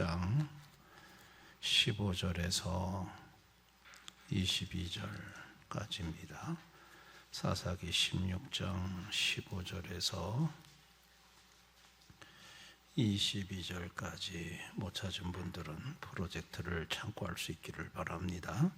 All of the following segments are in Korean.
16장 15절에서 22절까지입니다. 사사기 16장 15절에서 22절까지 못 찾은 분들은 프로젝트를 참고할 수 있기를 바랍니다.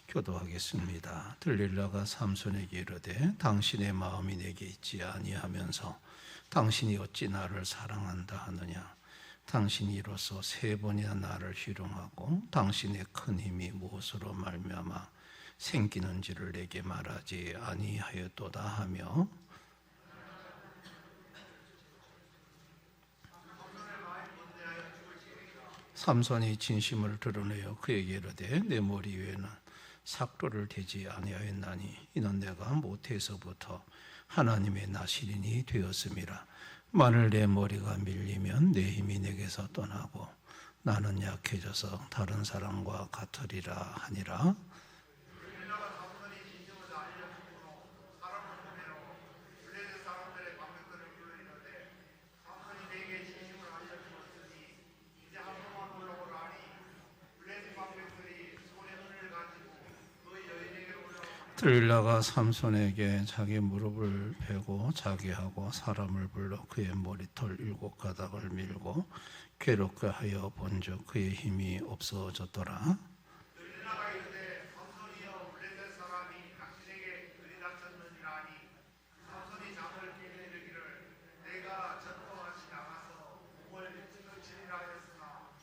교도하겠습니다. 들릴라가 삼손에게 이르되 당신의 마음이 내게 있지 아니하면서 당신이 어찌 나를 사랑한다 하느냐. 당신이 이로써 3번이나 나를 희롱하고 당신의 큰 힘이 무엇으로 말미암아 생기는지를 내게 말하지 아니하였도다 하며 삼손이 진심을 드러내어 그에게 이르되 내 머리 위에는 삭도를 대지 아니하였나니 이는 내가 모태에서부터 하나님의 나시린이 되었음이라. 만일 내 머리가 밀리면 내 힘이 내게서 떠나고 나는 약해져서 다른 사람과 같으리라 하니라. 들릴라가 삼손에게 자기 무릎을 베고 자기하고 사람을 불러 그의 머리털 7가닥을 밀고 괴롭게 하여 본즉 그의 힘이 없어졌더라. 들릴라가 이르되 삼손이여 블레셋 사람이 당신에게 들이닥쳤느니라 하니 삼손이 잠을 깨게 이르기를 내가 전통같이 나가서 몸을 일찍을 치리라 하였으나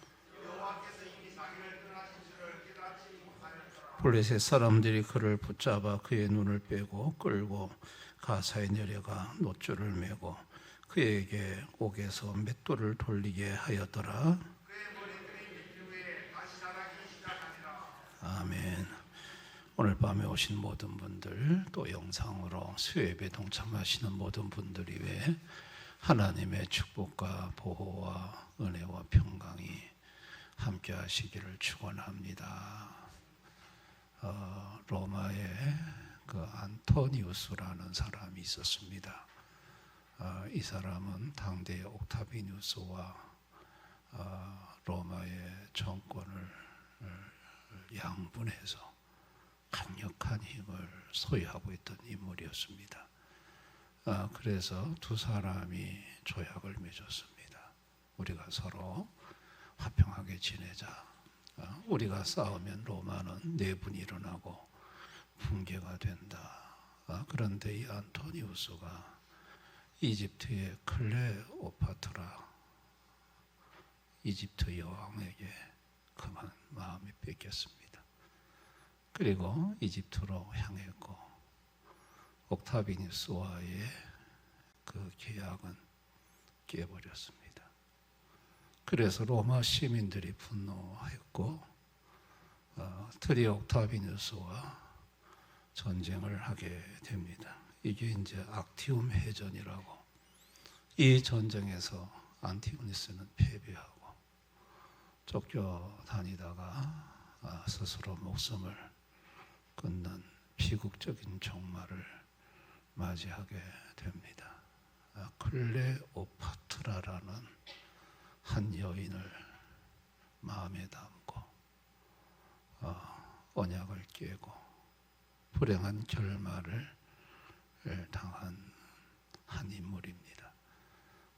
여호와께서 이미 자기를 떠나신 줄을 깨닫지 못하였더라. 블레셋 사람들이 그를 붙잡아 그의 눈을 빼고 끌고 가사에 내려가 놋줄을 메고 그에게 옥에서 맷돌을 돌리게 하였더라. 아멘. 오늘 밤에 오신 모든 분들, 또 영상으로 수요예배 동참하시는 모든 분들 위해 하나님의 축복과 보호와 은혜와 평강이 함께 하시기를 축원합니다. 로마에 그 안토니우스라는 사람이 있었습니다. 이 사람은 당대의 옥타비누스와 로마의 정권을 양분해서 강력한 힘을 소유하고 있던 인물이었습니다. 그래서 두 사람이 조약을 맺었습니다. 우리가 서로 화평하게 지내자. 우리가 싸우면 로마는 내분이 일어나고 붕괴가 된다. 그런데 이 안토니우스가 이집트의 클레오파트라 이집트 여왕에게 그만 마음이 뺏겼습니다. 그리고 이집트로 향했고 옥타비누스와의 그 계약은 깨버렸습니다. 그래서 로마 시민들이 분노하였고 트리 옥타비누스와 전쟁을 하게 됩니다. 이게 이제 악티움 해전이라고. 이 전쟁에서 안티고니스는 패배하고 쫓겨다니다가 스스로 목숨을 끊는 비극적인 종말을 맞이하게 됩니다. 클레오파트라라는 한 여인을 마음에 담고 언약을 깨고 불행한 결말을 당한 한 인물입니다.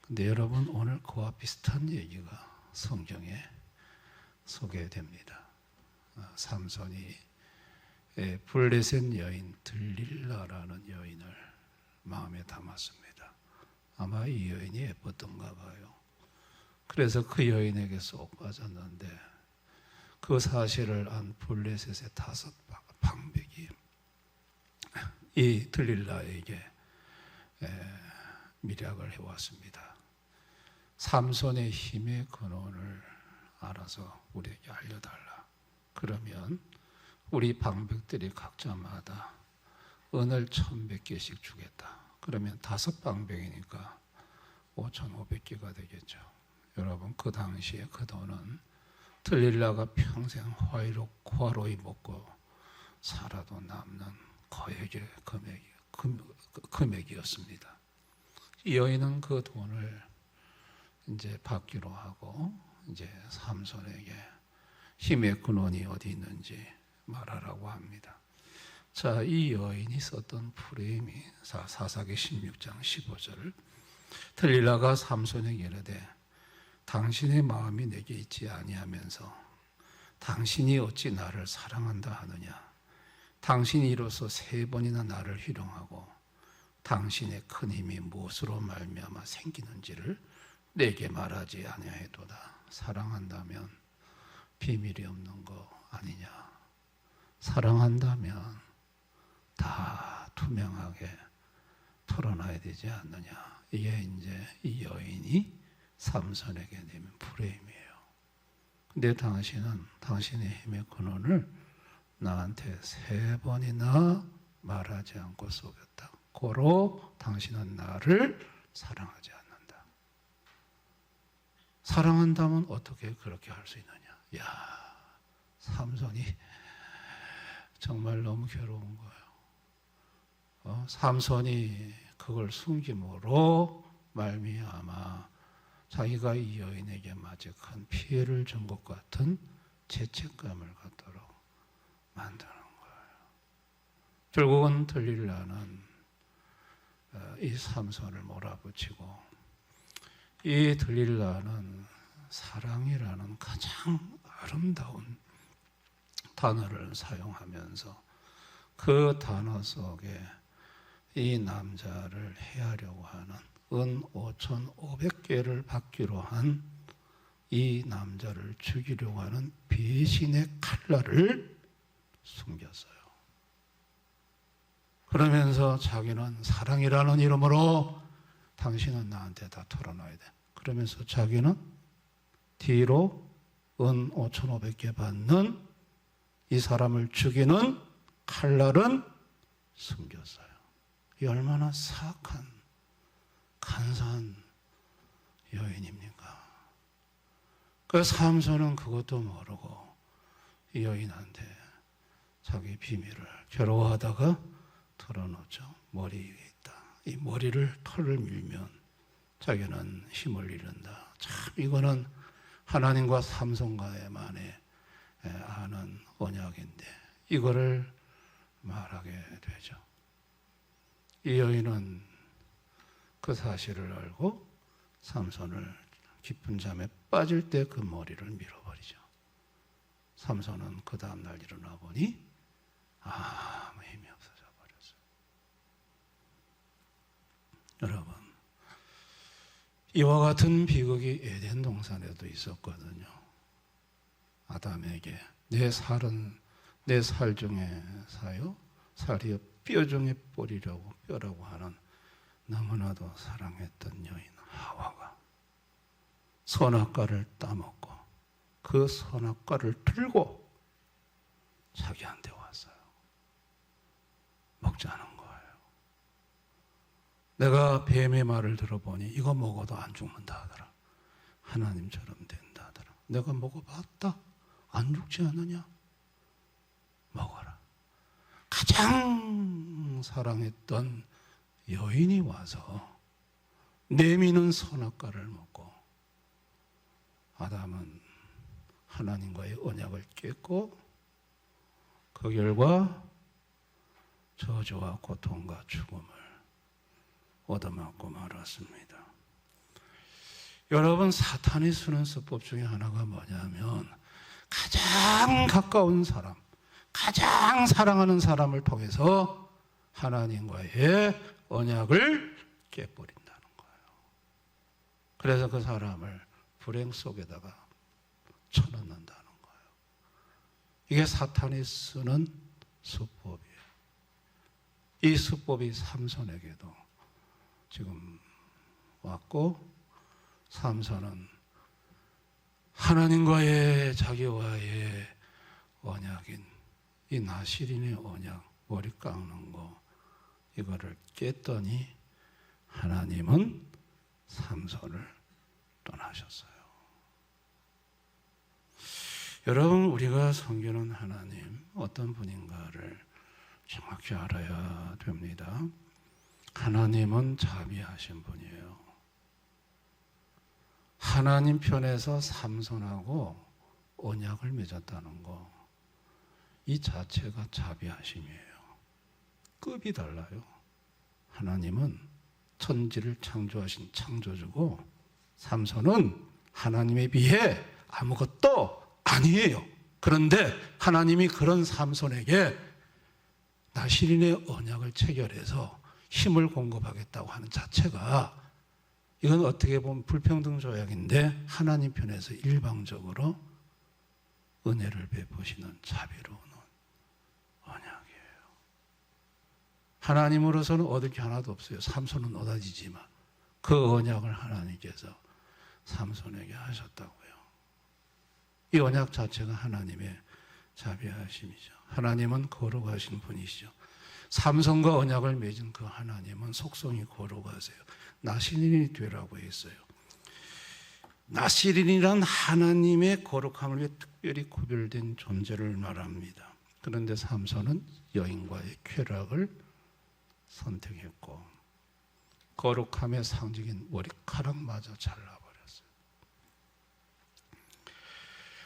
근데 여러분, 오늘 그와 비슷한 얘기가 성경에 소개됩니다. 삼손이 블레셋 여인 들릴라라는 여인을 마음에 담았습니다. 아마 이 여인이 예뻤던가 봐요. 그래서 그 여인에게 쏙 빠졌는데 그 사실을 안 블레셋의 5 방백이 이 들릴라에게 밀약을 해왔습니다. 삼손의 힘의 근원을 알아서 우리에게 알려달라. 그러면 우리 방백들이 각자마다 은을 1,100개씩 주겠다. 그러면 5 방백이니까 5,500개가 되겠죠. 여러분, 그 당시에 그 돈은 들릴라가 평생 화로이 먹고 살아도 남는 거액의 금액이었습니다. 이 여인은 그 돈을 이제 받기로 하고 이제 삼손에게 힘의 근원이 어디 있는지 말하라고 합니다. 자, 이 여인이 썼던 프레임이 사사기 16장 15절. 들릴라가 삼손에게 이르되 당신의 마음이 내게 있지 아니하면서 당신이 어찌 나를 사랑한다 하느냐. 당신이 이로써 3번이나 나를 희롱하고 당신의 큰 힘이 무엇으로 말미암아 생기는지를 내게 말하지 아니하도다. 사랑한다면 비밀이 없는 거 아니냐. 사랑한다면 다 투명하게 털어놔야 되지 않느냐. 이게 이제 이 여인이 삼손에게 내민 프레임이에요. 근데 당신은 당신의 힘의 근원을 나한테 3번이나 말하지 않고 속였다. 고로 당신은 나를 사랑하지 않는다. 사랑한다면 어떻게 그렇게 할 수 있느냐. 야, 삼손이 정말 너무 괴로운 거예요. 삼손이 그걸 숨김으로 말미암아 자기가 이 여인에게 마치 큰 피해를 준 것 같은 죄책감을 갖도록 만드는 거예요. 결국은 들릴라는 이 삼손을 몰아붙이고, 이 들릴라는 사랑이라는 가장 아름다운 단어를 사용하면서 그 단어 속에 이 남자를 해하려고 하는 은 5,500개를 받기로 한 이 남자를 죽이려고 하는 배신의 칼날을 숨겼어요. 그러면서 자기는 사랑이라는 이름으로 당신은 나한테 다 털어놔야 돼. 그러면서 자기는 뒤로 은 5,500개 받는 이 사람을 죽이는 칼날은 숨겼어요. 이 얼마나 사악한 간사한 여인입니까? 그 삼손은 그것도 모르고 이 여인한테 자기 비밀을 괴로워하다가 털어놓죠. 머리 위에 있다. 이 머리를 털을 밀면 자기는 힘을 잃는다. 참 이거는 하나님과 삼손과의만의 아는 언약인데 이거를 말하게 되죠. 이 여인은 그 사실을 알고 삼손을 깊은 잠에 빠질 때 그 머리를 밀어버리죠. 삼손은 그 다음날 일어나 보니 아무 힘이 없어져 버렸어요. 여러분, 이와 같은 비극이 에덴 동산에도 있었거든요. 아담에게 내 살 중에 사요, 살이여 뼈 중에 뼈라고 하는 너무나도 사랑했던 여인 하와가 선악과를 따먹고 그 선악과를 들고 자기한테 왔어요. 먹자는 거예요. 내가 뱀의 말을 들어보니 이거 먹어도 안 죽는다 하더라. 하나님처럼 된다 하더라. 내가 먹어봤다. 안 죽지 않느냐? 먹어라. 가장 사랑했던 여인이 와서 내미는 선악과를 먹고 아담은 하나님과의 언약을 깼고 그 결과 저주와 고통과 죽음을 얻어맞고 말았습니다. 여러분, 사탄이 쓰는 수법 중에 하나가 뭐냐면 가장 가까운 사람, 가장 사랑하는 사람을 통해서 하나님과의 언약을 깨버린다는 거예요. 그래서 그 사람을 불행 속에다가 쳐넣는다는 거예요. 이게 사탄이 쓰는 수법이에요. 이 수법이 삼손에게도 지금 왔고, 삼손은 하나님과의 자기와의 언약인 이 나실인의 언약, 머리 깎는 거, 이거를 깼더니 하나님은 삼손을 떠나셨어요. 여러분, 우리가 섬기는 하나님 어떤 분인가를 정확히 알아야 됩니다. 하나님은 자비하신 분이에요. 하나님 편에서 삼손하고 언약을 맺었다는 거, 이 자체가 자비하심이에요. 급이 달라요. 하나님은 천지를 창조하신 창조주고 삼손은 하나님에 비해 아무것도 아니에요. 그런데 하나님이 그런 삼손에게 나실인의 언약을 체결해서 힘을 공급하겠다고 하는 자체가, 이건 어떻게 보면 불평등 조약인데 하나님 편에서 일방적으로 은혜를 베푸시는 자비로운 언약이에요. 하나님으로서는 얻을 게 하나도 없어요. 삼손은 얻어지지만 그 언약을 하나님께서 삼손에게 하셨다고요. 이 언약 자체가 하나님의 자비하심이죠. 하나님은 거룩하신 분이시죠. 삼손과 언약을 맺은 그 하나님은 속성이 거룩하세요. 나실인이 되라고 했어요. 나실인이란 하나님의 거룩함을 위해 특별히 구별된 존재를 말합니다. 그런데 삼손은 여인과의 쾌락을 선택했고 거룩함의 상징인 머리카락마저 잘라버렸어요.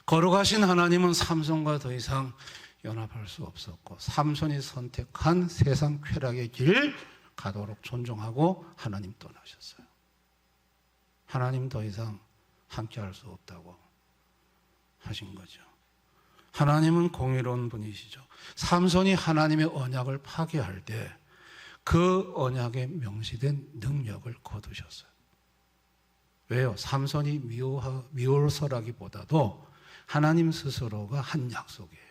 거룩하신 하나님은 삼손과 더 이상 연합할 수 없었고 삼손이 선택한 세상 쾌락의 길 가도록 존중하고 하나님 떠나셨어요. 하나님 더 이상 함께할 수 없다고 하신 거죠. 하나님은 공의로운 분이시죠. 삼손이 하나님의 언약을 파괴할 때 그 언약에 명시된 능력을 거두셨어요. 왜요? 삼손이 미워서라기보다도 하나님 스스로가 한 약속이에요.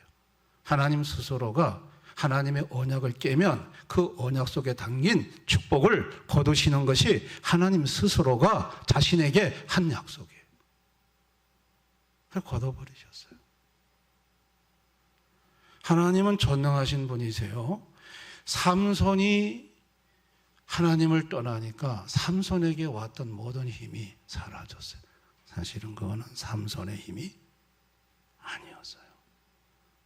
하나님 스스로가 하나님의 언약을 깨면 그 언약 속에 담긴 축복을 거두시는 것이 하나님 스스로가 자신에게 한 약속이에요. 그걸 거둬버리셨어요. 하나님은 전능하신 분이세요. 삼손이 하나님을 떠나니까 삼손에게 왔던 모든 힘이 사라졌어요. 사실은 그거는 삼손의 힘이 아니었어요.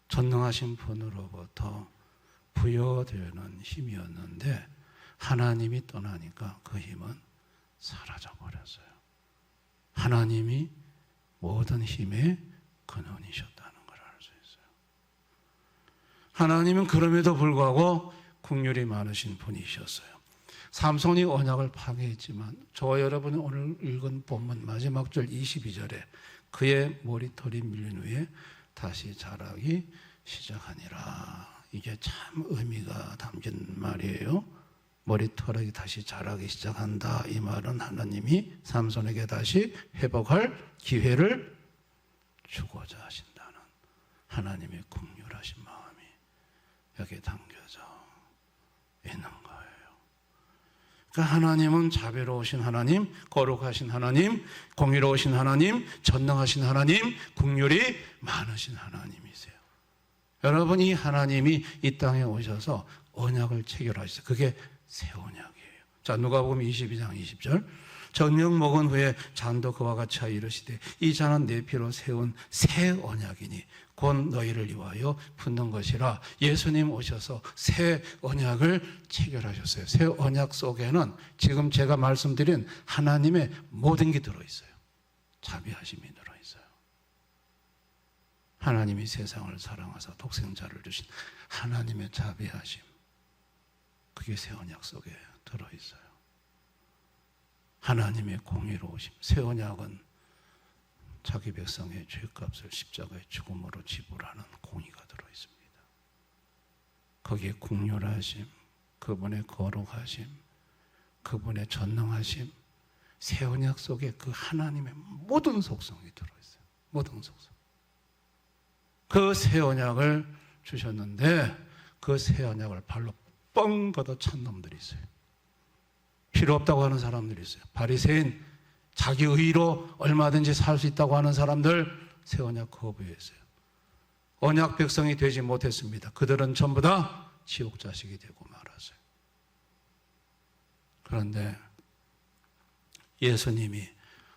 전능하신 분으로부터 부여되는 힘이었는데 하나님이 떠나니까 그 힘은 사라져 버렸어요. 하나님이 모든 힘의 근원이셨다는 걸 알 수 있어요. 하나님은 그럼에도 불구하고 긍휼이 많으신 분이셨어요. 삼손이 언약을 파괴했지만 저와 여러분이 오늘 읽은 본문 마지막 절 22절에 그의 머리털이 밀린 후에 다시 자라기 시작하니라. 이게 참 의미가 담긴 말이에요. 머리털이 다시 자라기 시작한다. 이 말은 하나님이 삼손에게 다시 회복할 기회를 주고자 하신다는 하나님의 긍휼하신 마음이 여기에 담겨져 있는 거예요. 그러니까 하나님은 자비로우신 하나님, 거룩하신 하나님, 공의로우신 하나님, 전능하신 하나님, 긍휼이 많으신 하나님이세요. 여러분, 이 하나님이 이 땅에 오셔서 언약을 체결하셨어요. 그게 새 언약이에요. 자, 누가복음 22장 20절. 저녁 먹은 후에 잔도 그와 같이 하여 이르시되 이 잔은 내 피로 세운 새 언약이니 곧 너희를 위하여 붓는 것이라. 예수님 오셔서 새 언약을 체결하셨어요. 새 언약 속에는 지금 제가 말씀드린 하나님의 모든 게 들어있어요. 자비하심이 들어있어요. 하나님이 세상을 사랑하사 독생자를 주신 하나님의 자비하심, 그게 새 언약 속에 들어있어요. 하나님의 공의로우심. 새 언약은 자기 백성의 죄값을 십자가의 죽음으로 지불하는 공의가 들어있습니다. 거기에 긍휼하심, 그분의 거룩하심, 그분의 전능하심, 새 언약 속에 그 하나님의 모든 속성이 들어있어요. 모든 속성. 그 새 언약을 주셨는데 그 새 언약을 발로 뻥 걷어 찬 놈들이 있어요. 필요 없다고 하는 사람들이 있어요. 바리새인, 자기 의로 얼마든지 살 수 있다고 하는 사람들, 새 언약 거부했어요. 언약 백성이 되지 못했습니다. 그들은 전부 다 지옥 자식이 되고 말았어요. 그런데 예수님이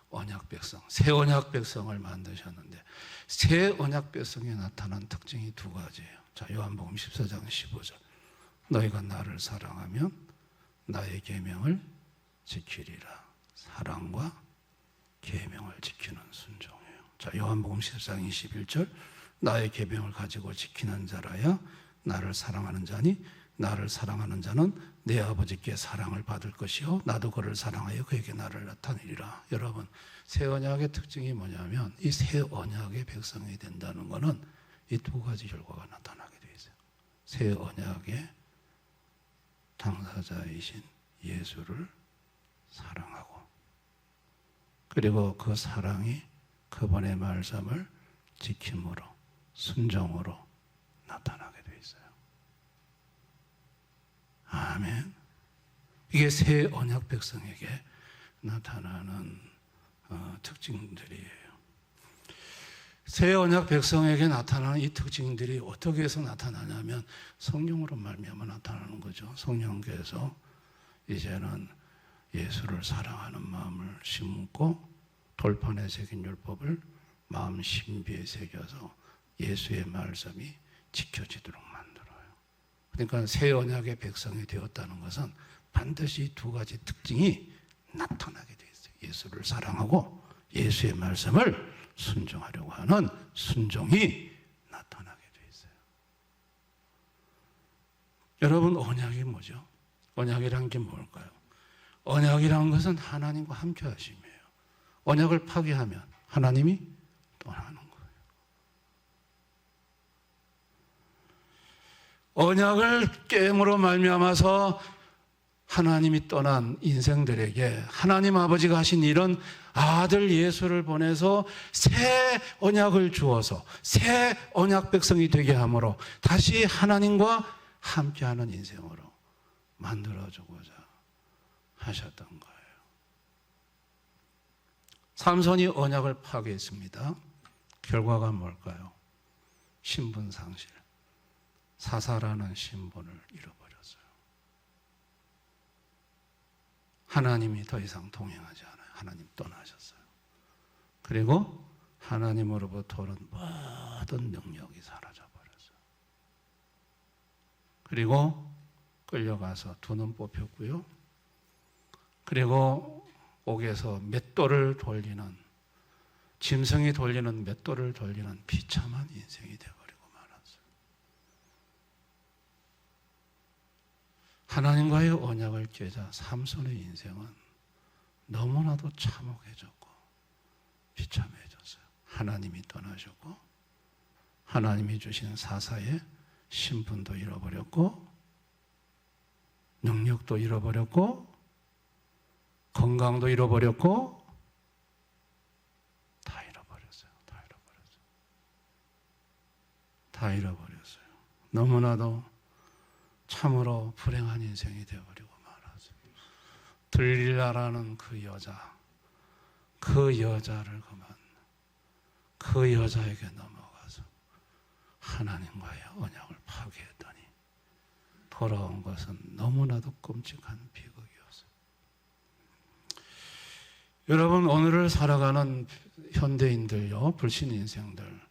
언약 백성, 새 언약 백성을 만드셨는데 새 언약 백성에 나타난 특징이 두 가지예요. 자, 요한복음 14장 15절. 너희가 나를 사랑하면 나의 계명을 지키리라. 사랑과 계명을 지키는 순종이에요. 자, 요한복음 14장 21절 나의 계명을 가지고 지키는 자라야 나를 사랑하는 자니 나를 사랑하는 자는 내 아버지께 사랑을 받을 것이요 나도 그를 사랑하여 그에게 나를 나타내리라. 여러분, 새 언약의 특징이 뭐냐면 이 새 언약의 백성이 된다는 것은 이 두 가지 결과가 나타나게 되어 있어요. 새 언약의 당사자이신 예수를 사랑하고 그리고 그 사랑이 그분의 말씀을 지킴으로 순종으로 나타나게 되어 있어요. 아멘. 이게 새 언약 백성에게 나타나는 특징들이에요. 새 언약 백성에게 나타나는 이 특징들이 어떻게 해서 나타나냐면 성령으로 말미암아 나타나는 거죠. 성령께서 이제는 예수를 사랑하는 마음을 심고 돌판에 새긴 율법을 마음 신비에 새겨서 예수의 말씀이 지켜지도록 만들어요. 그러니까 새 언약의 백성이 되었다는 것은 반드시 두 가지 특징이 나타나게 되어 있어요. 예수를 사랑하고 예수의 말씀을 순종하려고 하는 순종이 나타나게 되어 있어요. 여러분, 언약이 뭐죠? 언약이란 게 뭘까요? 언약이란 것은 하나님과 함께 하심이에요. 언약을 파괴하면 하나님이 떠나는 거예요. 언약을 깨므로 말미암아서 하나님이 떠난 인생들에게 하나님 아버지가 하신 일은 아들 예수를 보내서 새 언약을 주어서 새 언약 백성이 되게 함으로 다시 하나님과 함께하는 인생으로 만들어주고자 하셨던 거예요. 삼손이 언약을 파괴했습니다. 결과가 뭘까요? 신분 상실, 사사라는 신분을 잃어버렸어요. 하나님이 더 이상 동행하지 않아요. 하나님 떠나셨어요. 그리고 하나님으로부터 오는 모든 능력이 사라져버렸어요. 그리고 끌려가서 두 눈 뽑혔고요. 그리고 옥에서 맷돌을 돌리는, 짐승이 돌리는 맷돌을 돌리는 비참한 인생이 되어버리고 말았어요. 하나님과의 언약을 깨자 삼손의 인생은 너무나도 참혹해졌고 비참해졌어요. 하나님이 떠나셨고 하나님이 주신 사사의 신분도 잃어버렸고 능력도 잃어버렸고 건강도 잃어버렸고 다 잃어버렸어요. 다 잃어버렸어요. 너무나도 참으로 불행한 인생이 되어버리고 말았어요. 들릴라라는 그 여자를 그만 그 여자에게 넘어가서 하나님과의 언약을 파괴했더니 돌아온 것은 너무나도 끔찍한 비극이었어요. 여러분, 오늘을 살아가는 현대인들요, 불신 인생들,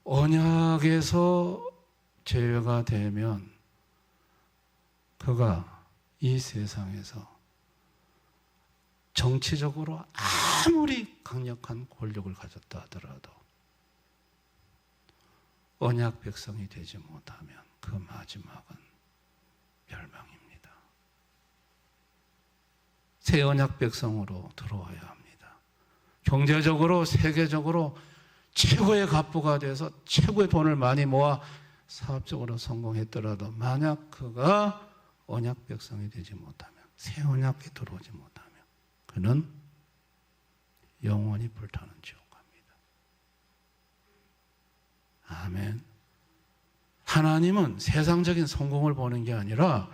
언약에서 제외가 되면 그가 이 세상에서 정치적으로 아무리 강력한 권력을 가졌다 하더라도 언약 백성이 되지 못하면 그 마지막은 멸망입니다. 새 언약 백성으로 들어와야 합니다. 경제적으로 세계적으로 최고의 갑부가 돼서 최고의 돈을 많이 모아 사업적으로 성공했더라도 만약 그가 언약 백성이 되지 못하면, 새 언약에 들어오지 못하면 그는 영원히 불타는 지옥 갑니다. 아멘. 하나님은 세상적인 성공을 보는 게 아니라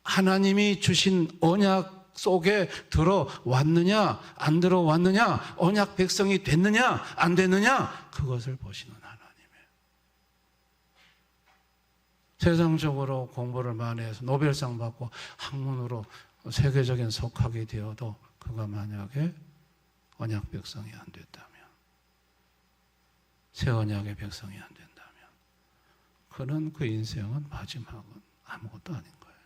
하나님이 주신 언약 속에 들어왔느냐 안 들어왔느냐, 언약 백성이 됐느냐 안 됐느냐, 그것을 보시는 하나님이에요. 세상적으로 공부를 많이 해서 노벨상 받고 학문으로 세계적인 석학이 되어도 그가 만약에 언약 백성이 안 됐다면, 새 언약의 백성이 안 된다면 그는 그 인생은 마지막은 아무것도 아닌 거예요.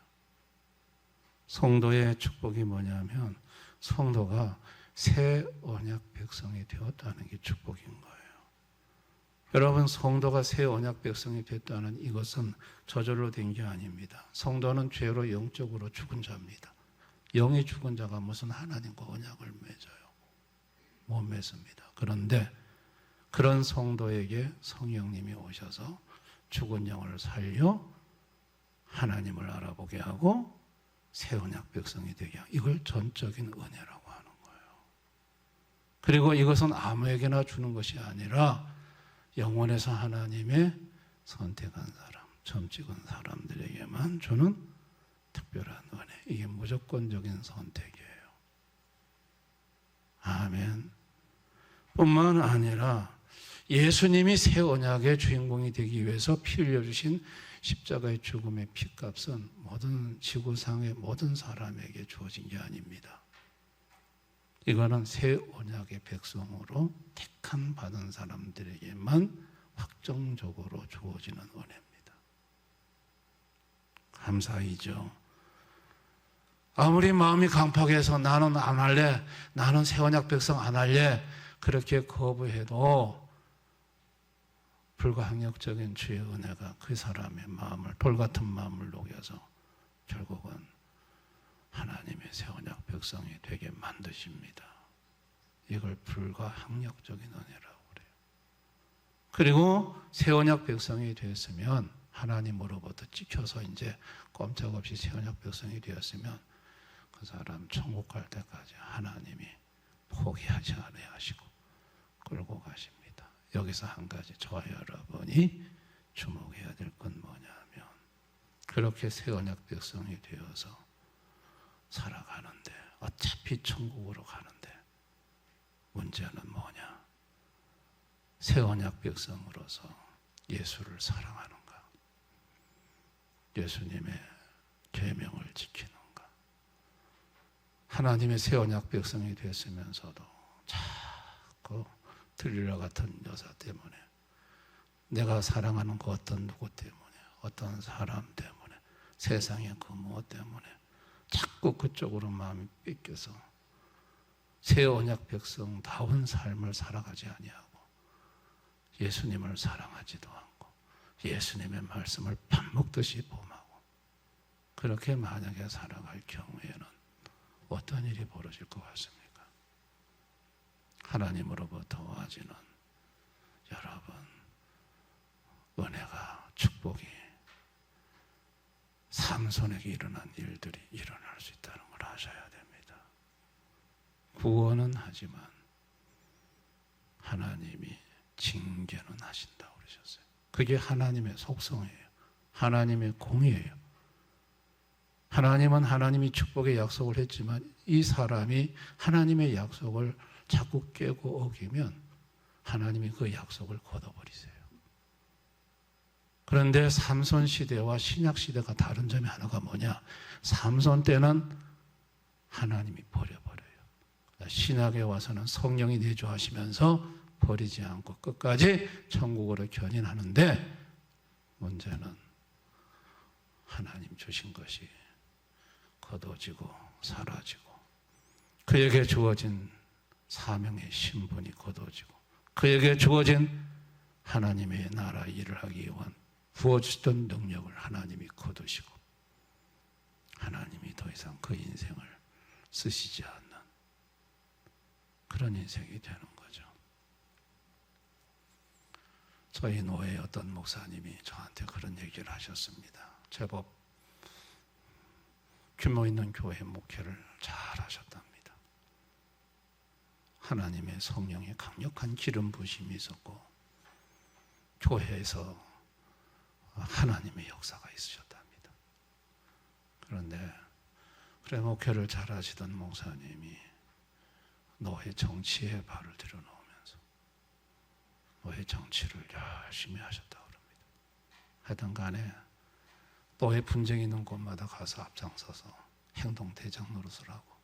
성도의 축복이 뭐냐면 성도가 새 언약 백성이 되었다는 게 축복인 거예요. 여러분, 성도가 새 언약 백성이 됐다는 이것은 저절로 된 게 아닙니다. 성도는 죄로 영적으로 죽은 자입니다. 영이 죽은 자가 무슨 하나님과 언약을 맺어요? 못 맺습니다. 그런데 그런 성도에게 성령님이 오셔서 죽은 영을 살려 하나님을 알아보게 하고 새 언약 백성이 되게 하고, 이걸 전적인 은혜라고 하는 거예요. 그리고 이것은 아무에게나 주는 것이 아니라 영원에서 하나님의 선택한 사람, 점 찍은 사람들에게만 주는 특별한 은혜. 이게 무조건적인 선택이에요. 아멘. 뿐만 아니라 예수님이 새 언약의 주인공이 되기 위해서 피 흘려주신 십자가의 죽음의 피값은 모든 지구상의 모든 사람에게 주어진 게 아닙니다. 이거는 새 언약의 백성으로 택한 받은 사람들에게만 확정적으로 주어지는 은혜입니다. 감사이죠. 아무리 마음이 강팍해서 나는 안 할래, 나는 새 언약 백성 안 할래, 그렇게 거부해도 불가항력적인 주의 은혜가 그 사람의 마음을, 돌같은 마음을 녹여서 결국은 하나님의 새 언약 백성이 되게 만드십니다. 이걸 불가항력적인 은혜라고 그래요. 그리고 새 언약 백성이 되었으면, 하나님으로부터 찍혀서 이제 꼼짝없이 새 언약 백성이 되었으면 그 사람 천국 갈 때까지 하나님이 포기하지 않아야 하시고 끌고 가십니다. 여기서 한 가지 저와 여러분이 주목해야 될 건 뭐냐면, 그렇게 새 언약 백성이 되어서 살아가는데, 어차피 천국으로 가는데 문제는 뭐냐? 새 언약 백성으로서 예수를 사랑하는가? 예수님의 계명을 지키는가? 하나님의 새 언약 백성이 됐으면서도 자꾸 들릴라 같은 여자 때문에, 내가 사랑하는 그 어떤 누구 때문에, 어떤 사람 때문에, 세상의 그 무엇 때문에 자꾸 그쪽으로 마음이 뺏겨서 새 언약 백성다운 삶을 살아가지 아니하고 예수님을 사랑하지도 않고 예수님의 말씀을 밥 먹듯이 범하고, 그렇게 만약에 살아갈 경우에는 어떤 일이 벌어질 것 같습니까? 하나님으로부터 와지는, 여러분, 은혜가, 축복이 삼손에게 일어난 일들이 일어날 수 있다는 걸 아셔야 됩니다. 구원은 하지만 하나님이 징계는 하신다고 그러셨어요. 그게 하나님의 속성이에요. 하나님의 공의예요. 하나님은 하나님이 축복의 약속을 했지만 이 사람이 하나님의 약속을 자꾸 깨고 어기면 하나님이 그 약속을 걷어버리세요. 그런데 삼손 시대와 신약 시대가 다른 점이 하나가 뭐냐? 삼손 때는 하나님이 버려버려요. 신약에 와서는 성령이 내주하시면서 버리지 않고 끝까지 천국으로 견인하는데, 문제는 하나님 주신 것이 거둬지고 사라지고, 그에게 주어진 사명의 신분이 거둬지고, 그에게 주어진 하나님의 나라 일을 하기 위한 부어주셨던 능력을 하나님이 거두시고, 하나님이 더 이상 그 인생을 쓰시지 않는 그런 인생이 되는 거죠. 저희 노회의 어떤 목사님이 저한테 그런 얘기를 하셨습니다. 제법 규모 있는 교회 목회를 잘 하셨답니다. 하나님의 성령의 강력한 기름 부심이 있었고 교회에서 하나님의 역사가 있으셨답니다. 그런데 그래 목회를 잘 하시던 목사님이 노회 정치에 발을 들여놓으면서 노회 정치를 열심히 하셨다고 합니다. 하여튼 간에 노회 분쟁이 있는 곳마다 가서 앞장서서 행동대장 노릇을 하고,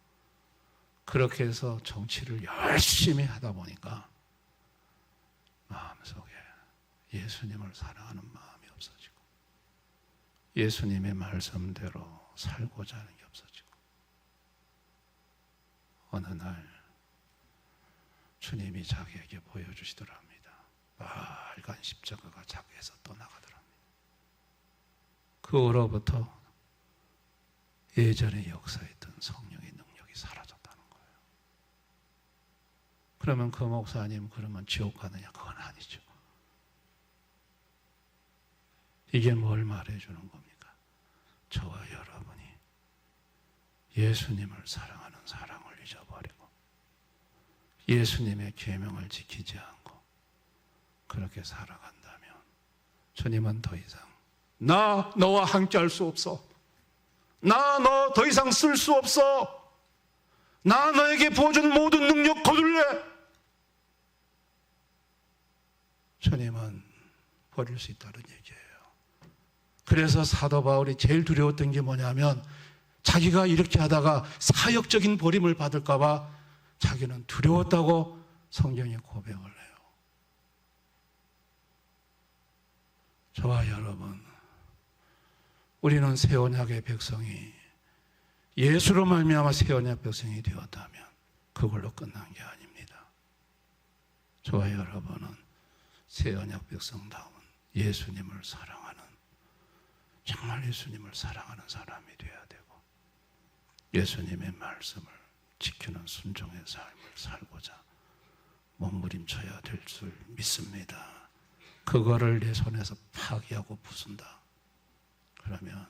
그렇게 해서 정치를 열심히 하다 보니까 마음속에 예수님을 사랑하는 마음이 없어지고 예수님의 말씀대로 살고자 하는 게 없어지고, 어느 날 주님이 자기에게 보여주시더랍니다. 빨간 십자가가 자기에서 떠나가더랍니다. 그 후로부터 예전에 역사했던 성령의 능력이 사라졌다는 거예요. 그러면 그 목사님 그러면 지옥 가느냐? 그건 아니죠. 이게 뭘 말해주는 겁니까? 저와 여러분이 예수님을 사랑하는 사랑을 잊어버리고 예수님의 계명을 지키지 않고 그렇게 살아간다면 주님은 더 이상 나 너와 함께 할 수 없어. 나 너 더 이상 쓸 수 없어. 나 너에게 부어준 모든 능력 거둘래. 주님은 버릴 수 있다는 얘기예요. 그래서 사도 바울이 제일 두려웠던 게 뭐냐면 자기가 이렇게 하다가 사역적인 버림을 받을까 봐 자기는 두려웠다고 성경에 고백을 해요. 저와 여러분, 우리는 새 언약의 백성이 예수로 말미암아 새 언약 백성이 되었다면 그걸로 끝난 게 아닙니다. 저와 여러분은 새 언약 백성다운 예수님을 사랑하는, 정말 예수님을 사랑하는 사람이 되어야 되고 예수님의 말씀을 지키는 순종의 삶을 살고자 몸부림쳐야 될 줄 믿습니다. 그거를 내 손에서 파기하고 부순다. 그러면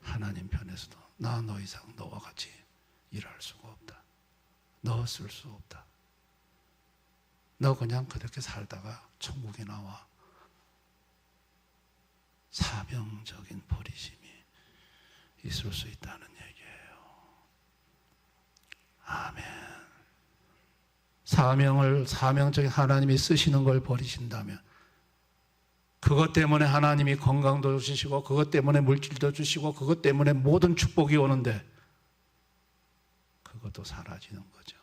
하나님 편에서도 나 너 이상 너와 같이 일할 수가 없다. 너 쓸 수 없다. 너 그냥 그렇게 살다가 천국에 나와. 사명적인 버리심이 있을 수 있다는 얘기예요. 아멘. 사명적인 하나님이 쓰시는 걸 버리신다면 그것 때문에 하나님이 건강도 주시고 그것 때문에 물질도 주시고 그것 때문에 모든 축복이 오는데 그것도 사라지는 거죠.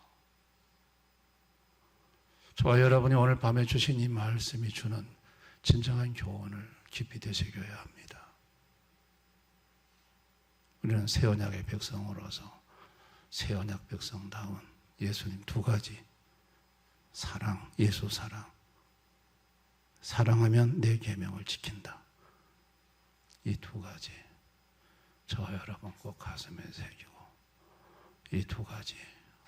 저와 여러분이 오늘 밤에 주신 이 말씀이 주는 진정한 교훈을 깊이 되새겨야 합니다. 우리는 새 언약의 백성으로서 새 언약 백성다운 예수님 두 가지, 사랑, 예수 사랑, 사랑하면 내 계명을 지킨다. 이 두 가지 저와 여러분 꼭 가슴에 새기고 이 두 가지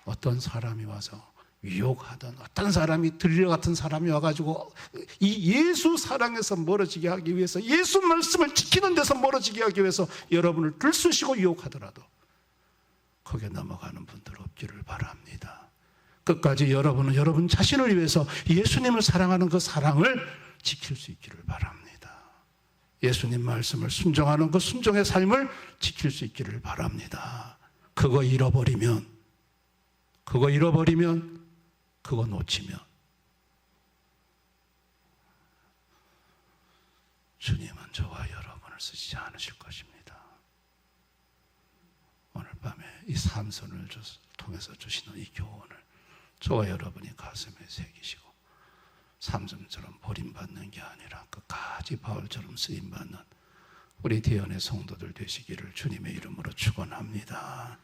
어떤 사람이 와서 유혹하던 어떤 사람이 들려 같은 사람이 와가지고 이 예수 사랑에서 멀어지게 하기 위해서 예수 말씀을 지키는 데서 멀어지게 하기 위해서 여러분을 들쑤시고 유혹하더라도 거기에 넘어가는 분들 없기를 바랍니다. 끝까지 여러분은 여러분 자신을 위해서 예수님을 사랑하는 그 사랑을 지킬 수 있기를 바랍니다. 예수님 말씀을 순종하는 그 순종의 삶을 지킬 수 있기를 바랍니다. 그거 잃어버리면 그거 놓치면 주님은 저와 여러분을 쓰시지 않으실 것입니다. 오늘 밤에 이 삼선을 통해서 주시는 이 교훈을 저와 여러분이 가슴에 새기시고 삼선처럼 버림받는 게 아니라 끝까지 바울처럼 쓰임받는 우리 대연의 성도들 되시기를 주님의 이름으로 축원합니다.